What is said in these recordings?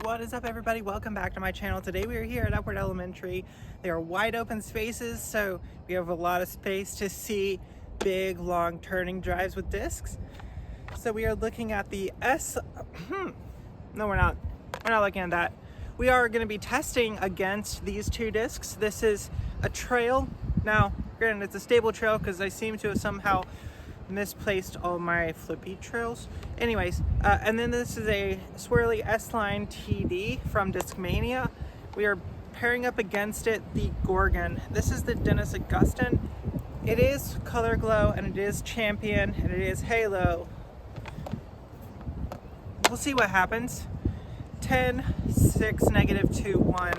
What is up, everybody? Welcome back to my channel. Today we are here at Upward Elementary. They are wide open spaces, so we have a lot of space to see big long turning drives with discs. So we are looking at the no, we're not looking at that. We are going to be testing against these two discs. This is a trail. Now granted, it's a stable trail because I seem to have somehow misplaced all my flippy trails. Anyways, and then this is a swirly S-Line TD from Discmania. We are pairing up against it the Gorgon. This is the Dennis Augustin. It is Color Glow and it is Champion and it is Halo. We'll see what happens. 10, 6, -2, 1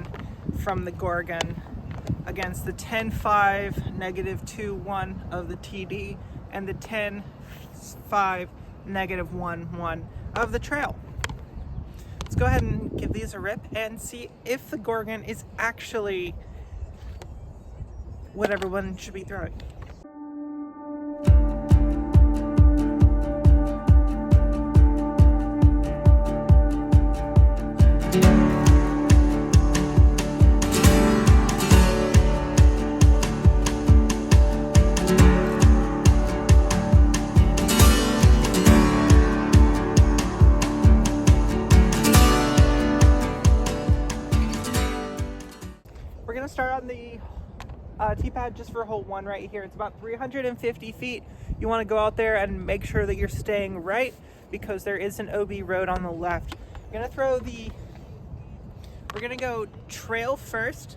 from the Gorgon against the 10, 5, -2, 1 of the TD and the 10, 5, -1, 1 of the trail. Let's go ahead and give these a rip and see if the Gorgon is actually what everyone should be throwing. We're gonna start on the T-pad just for hole 1 right here. It's about 350 feet. You wanna go out there and make sure that you're staying right because there is an OB road on the left. We're gonna go trail first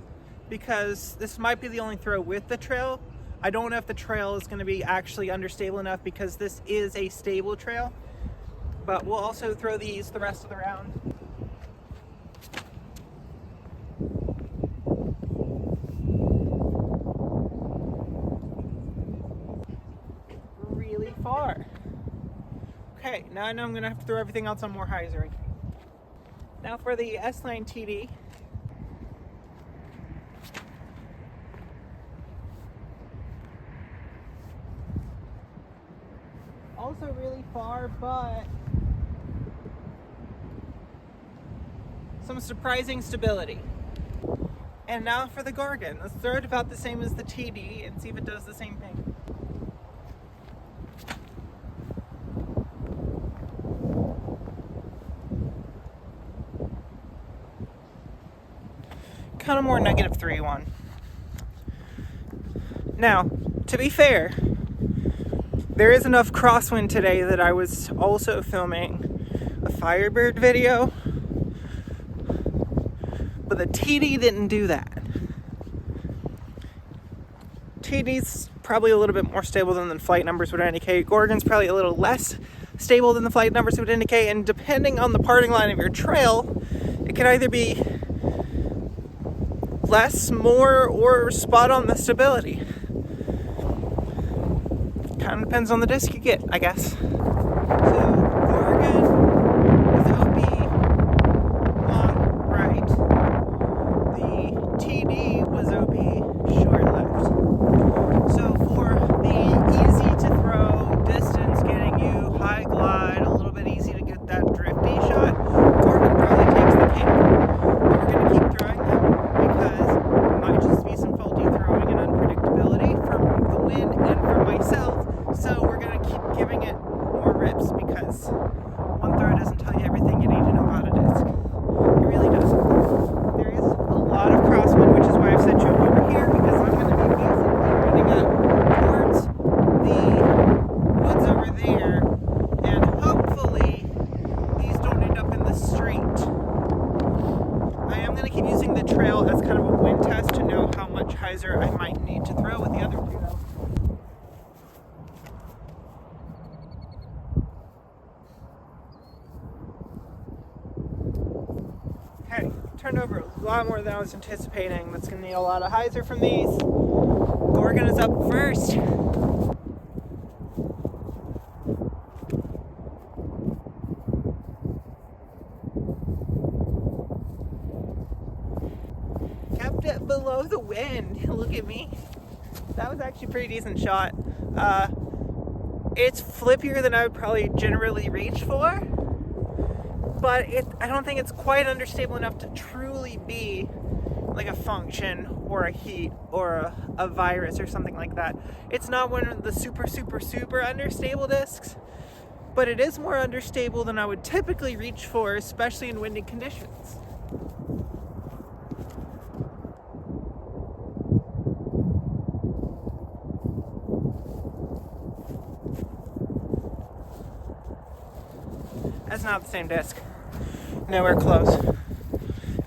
because this might be the only throw with the trail. I don't know if the trail is gonna be actually understable enough because this is a stable trail, but we'll also throw these the rest of the round. Far. Okay, now I know I'm gonna have to throw everything else on more hyzer. Now for the S-Line TD. Also really far, but some surprising stability. And now for the Gorgon. Let's throw it about the same as the TD and see if it does the same thing. Kind of more -3, 1. Now, to be fair, there is enough crosswind today that I was also filming a Firebird video, but the TD didn't do that. TD's probably a little bit more stable than the flight numbers would indicate. Gorgon's probably a little less stable than the flight numbers would indicate, and depending on the parting line of your trail, it can either be less, more, or spot on the stability. Kind of depends on the disc you get, I guess. So Gorgon is OB long right. The TD was OB short left. So for the easy to throw distance, getting you high glide, a little bit easy to get that drifty shot, Gorgon probably takes the cake. But we're gonna keep throwing them because it might just be some faulty throwing and unpredictability from the wind and from myself. So we're gonna keep giving it more rips because one throw doesn't tell you everything you need to know about a disc. It really doesn't. There is a lot of crosswind, which is why I've set you over here because I'm gonna be basically running up towards the woods over there, and hopefully these don't end up in the street. I am going to keep using the trail as kind of a wind test to know how much hyzer I might need to throw with the other two though. Okay, turned over a lot more than I was anticipating. That's going to need a lot of hyzer from these. Gorgon is up first. Kept it below the wind. Look at me. That was actually a pretty decent shot. It's flippier than I would probably generally reach for, but I don't think it's quite understable enough to truly be like a function or a heat or a virus or something like that. It's not one of the super understable discs, but it is more understable than I would typically reach for, especially in windy conditions. That's not the same disc. Nowhere close.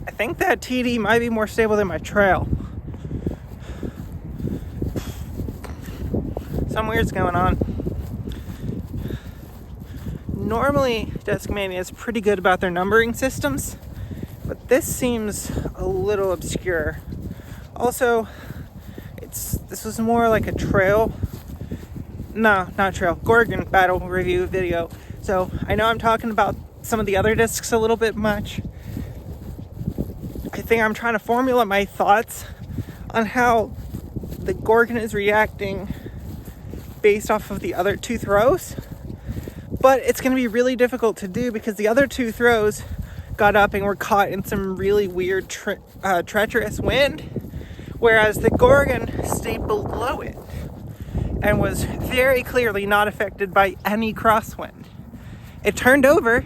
I think that TD might be more stable than my trail. Some weird's going on. Normally, Discmania is pretty good about their numbering systems, but this seems a little obscure. Also, this was more like a trail. No, not trail. Gorgon battle review video. So I know I'm talking about some of the other discs a little bit much. I think I'm trying to formulate my thoughts on how the Gorgon is reacting based off of the other two throws. But it's going to be really difficult to do because the other two throws got up and were caught in some really weird treacherous wind, whereas the Gorgon stayed below it and was very clearly not affected by any crosswind. It turned over.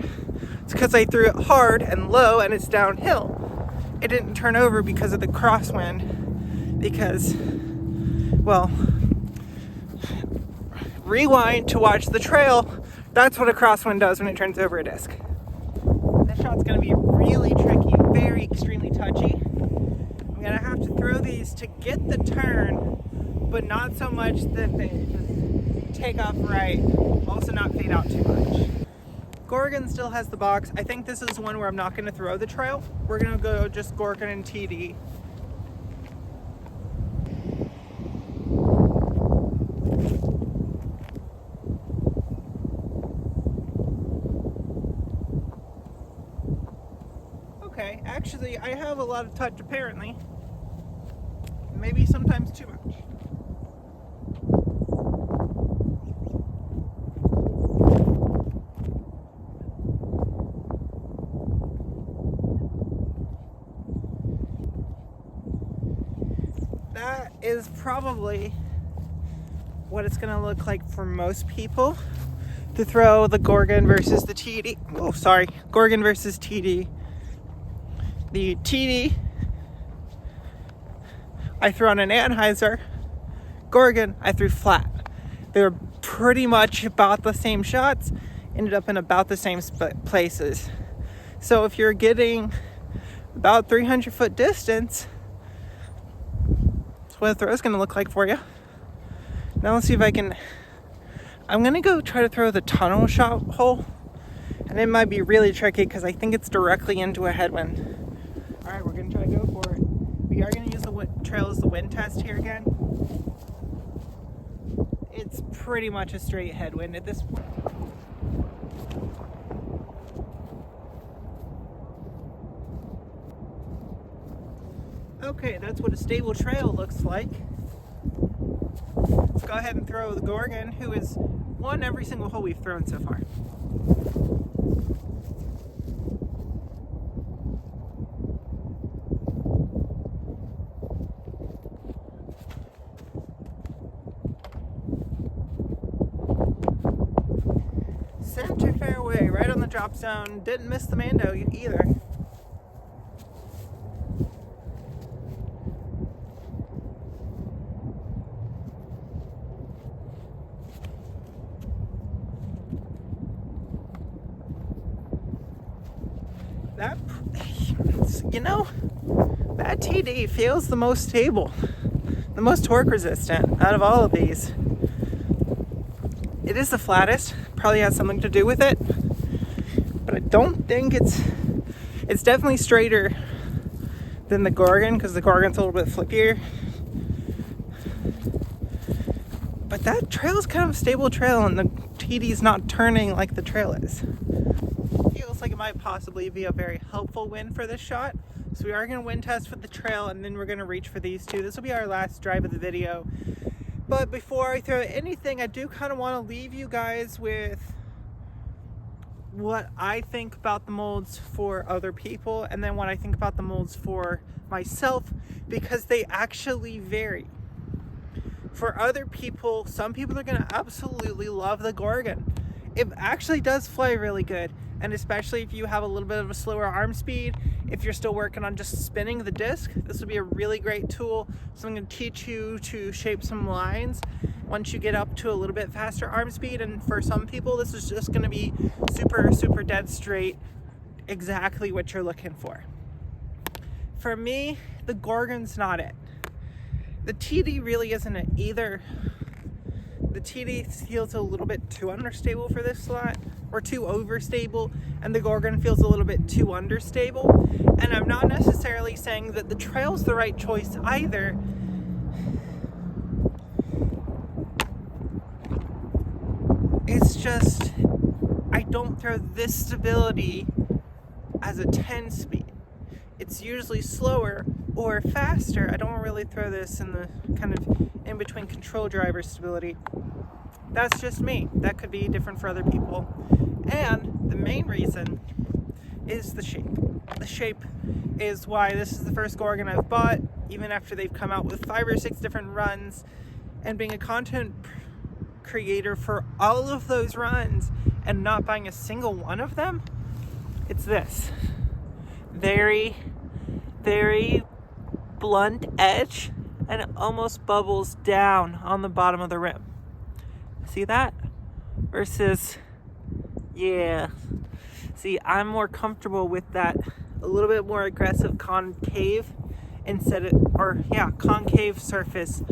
It's because I threw it hard and low and it's downhill. It didn't turn over because of the crosswind, because, well, rewind to watch the trail. That's what a crosswind does when it turns over a disc. This shot's going to be really tricky, very extremely touchy. I'm going to have to throw these to get the turn, but not so much that they just take off right, also not fade out too much. Gorgon still has the box. I think this is one where I'm not going to throw the trail. We're going to go just Gorgon and TD. Okay, actually, I have a lot of touch apparently. Maybe sometimes too much. That is probably what it's going to look like for most people to throw the Gorgon versus the TD. Oh, sorry. Gorgon versus TD. The TD I threw on an Anheuser. Gorgon I threw flat. They were pretty much about the same shots, ended up in about the same places. So if you're getting about 300 foot distance, that's what a throw is going to look like for you. Now let's see if I'm going to go try to throw the tunnel shot hole, and it might be really tricky because I think it's directly into a headwind. Alright, we're going to try to go for it. We are going to use the trail as the wind test here again. It's pretty much a straight headwind at this point. Okay, that's what a stable trail looks like. Let's go ahead and throw the Gorgon, who has won every single hole we've thrown so far. Center fairway, right on the drop zone. Didn't miss the Mando either. That TD feels the most stable, the most torque resistant out of all of these. It is the flattest, probably has something to do with it, but I don't think it's definitely straighter than the Gorgon, because the Gorgon's a little bit flippier. But that trail is kind of a stable trail, and the TD's not turning like the trail is. Feels like it might possibly be a very helpful win for this shot. So we are going to wind test for the trail, and then we're going to reach for these two. This will be our last drive of the video. But before I throw anything, I do kind of want to leave you guys with what I think about the molds for other people and then what I think about the molds for myself, because they actually vary. For other people, some people are going to absolutely love the Gorgon. It actually does fly really good, and especially if you have a little bit of a slower arm speed, if you're still working on just spinning the disc, this would be a really great tool. So I'm going to teach you to shape some lines once you get up to a little bit faster arm speed. And for some people, this is just going to be super dead straight, exactly what you're looking for. For me, the Gorgon's not it. The TD really isn't it either. The TD feels a little bit too understable for this slot, or too overstable, and the Gorgon feels a little bit too understable. And I'm not necessarily saying that the trail's the right choice either. It's just, I don't throw this stability as a 10 speed. It's usually slower or faster. I don't really throw this in the kind of in between control driver stability. That's just me. That could be different for other people. And the main reason is the shape. The shape is why this is the first Gorgon I've bought, even after they've come out with 5 or 6 different runs. And being a content creator for all of those runs and not buying a single one of them, it's this. Very blunt edge, and it almost bubbles down on the bottom of the rim. See that? Versus, yeah. See, I'm more comfortable with that a little bit more aggressive concave concave surface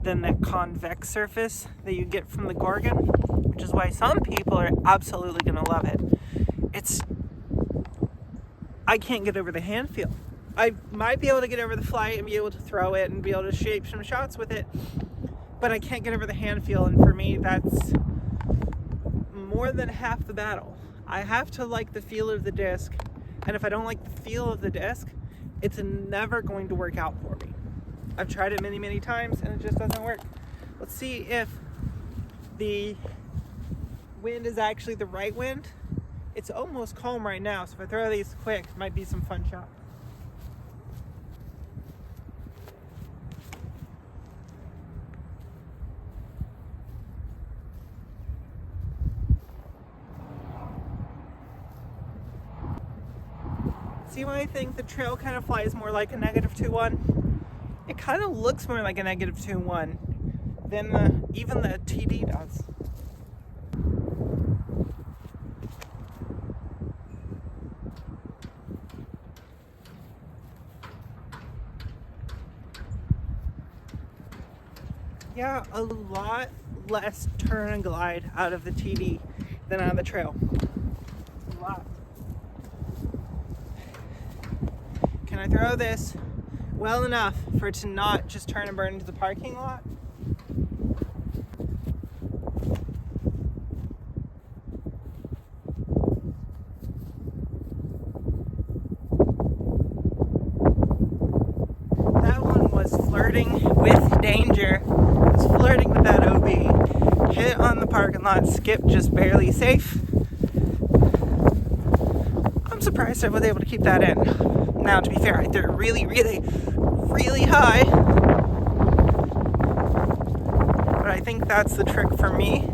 than that convex surface that you get from the Gorgon, which is why some people are absolutely gonna love it. I can't get over the hand feel. I might be able to get over the flight and be able to throw it and be able to shape some shots with it, but I can't get over the hand feel, and for me that's more than half the battle. I have to like the feel of the disc, and if I don't like the feel of the disc, it's never going to work out for me. I've tried it many times and it just doesn't work. Let's see if the wind is actually the right wind. It's almost calm right now, so if I throw these quick, it might be some fun shots. See why I think the trail kind of flies more like a -2-1? It kind of looks more like a -2-1 than even the TD does. Yeah, a lot less turn and glide out of the TD than on the trail. A lot. Can I throw this well enough for it to not just turn and burn into the parking lot? That one was flirting with danger. It was flirting with that OB. Hit on the parking lot, skip just barely safe. I'm surprised I was able to keep that in. Now, to be fair, I threw it really high. But I think that's the trick for me,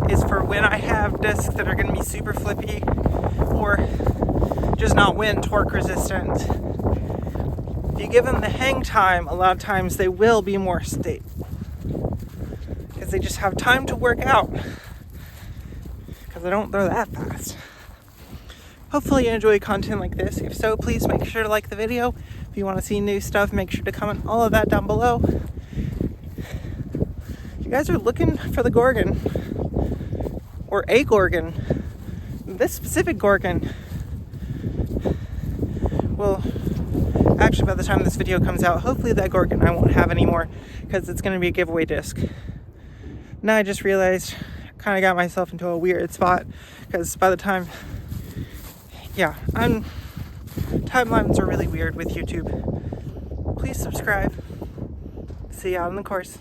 is for when I have discs that are going to be super flippy or just not wind torque resistant. If you give them the hang time, a lot of times they will be more stable, because they just have time to work out, because I don't throw that fast. Hopefully you enjoy content like this. If so, please make sure to like the video. If you want to see new stuff, make sure to comment all of that down below. If you guys are looking for the Gorgon, or a Gorgon, this specific Gorgon will, actually by the time this video comes out, hopefully that Gorgon I won't have anymore, because it's going to be a giveaway disc. Now I just realized I kind of got myself into a weird spot, because by the time, timelines are really weird with YouTube. Please subscribe. See you out on the course.